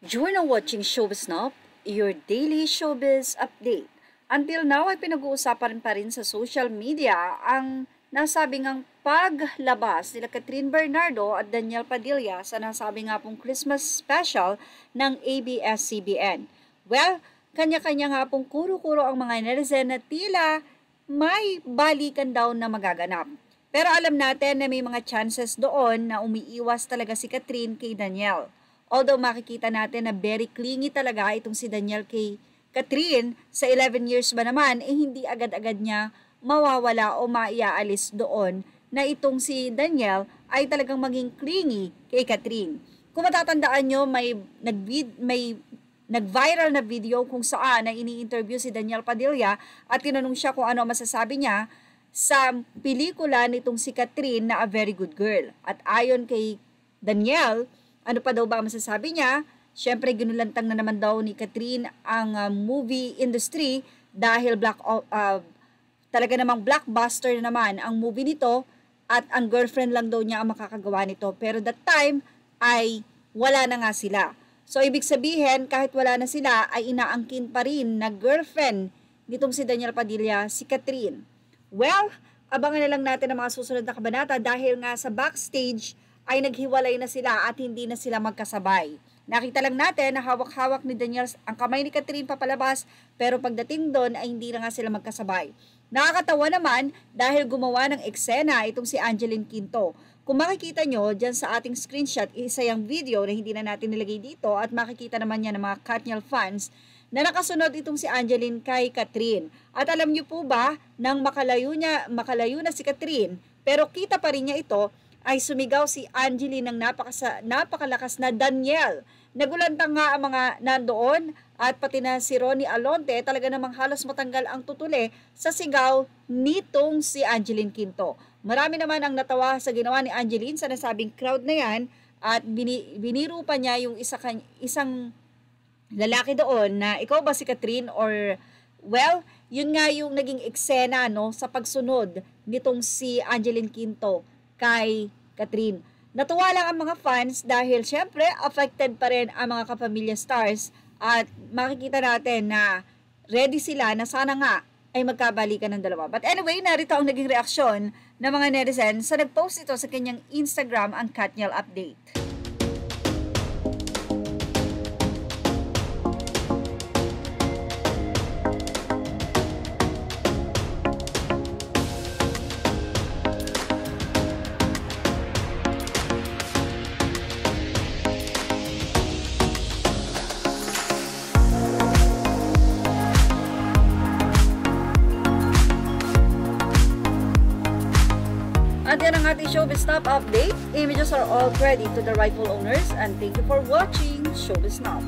You're now watching Showbiz Now, your daily showbiz update. Until now ay pinag-uusapan pa rin sa social media ang nasabing ang paglabas nila Catherine Bernardo at Daniel Padilla sa nasabi nga pong Christmas special ng ABS-CBN. Well, kanya-kanya nga pong kuro-kuro ang mga netizen na tila may balikan daw na magaganap. Pero alam natin na may mga chances doon na umiiwas talaga si Catherine kay Daniel. Although makikita natin na very clingy talaga itong si Daniel kay Catherine, sa 11 years ba naman, hindi agad-agad niya mawawala o maiaalis doon na itong si Daniel ay talagang maging clingy kay Catherine. Kung matatandaan nyo, may nag-viral na video kung saan na ini-interview si Daniel Padilla at tinanong siya kung ano masasabi niya sa pelikula nitong si Catherine na A Very Good Girl. At ayon kay Daniel, ano pa daw ba masasabi niya? Siyempre, ginulantang na naman daw ni Catherine ang movie industry dahil talaga namang blockbuster na naman ang movie nito at ang girlfriend lang daw niya ang makakagawa nito. Pero that time ay wala na nga sila. So, ibig sabihin, kahit wala na sila, ay inaangkin pa rin na girlfriend nitong si Daniel Padilla, si Catherine. Well, abangan na lang natin ang mga susunod na kabanata dahil nga sa backstage ay naghiwalay na sila at hindi na sila magkasabay. Nakita lang natin na hawak-hawak ni Daniel ang kamay ni Catherine papalabas, pero pagdating doon ay hindi na nga sila magkasabay. Nakakatawa naman dahil gumawa ng eksena itong si Angeline Quinto. Kung makikita nyo dyan sa ating screenshot, isa yung video na hindi na natin nilagay dito at makikita naman yan ng mga Katniel fans na nakasunod itong si Angeline kay Catherine. At alam nyo po ba, nang makalayo na si Catherine, pero kita pa rin niya ito, ay sumigaw si Angeline ng napakalakas na Daniel. Nagulantang nga ang mga nandoon at pati na si Ronnie Alonte talaga namang halos matanggal ang tutuli sa sigaw nitong si Angeline Quinto. Marami naman ang natawa sa ginawa ni Angeline sa nasabing crowd na yan at biniru pa niya yung isang lalaki doon na ikaw ba si Catherine or well, yun nga yung naging eksena sa pagsunod nitong si Angeline Quinto kay Catherine. Natuwa lang ang mga fans dahil syempre affected pa rin ang mga kapamilya stars at makikita natin na ready sila na sana nga ay magkabalikan ng dalawa. But anyway, narito ang naging reaksyon ng mga netizen sa nag-post ito sa kanyang Instagram ang Katniel update. At yan ang ating Showbiz Now update. Images are all credit to the rightful owners and thank you for watching Showbiz Now.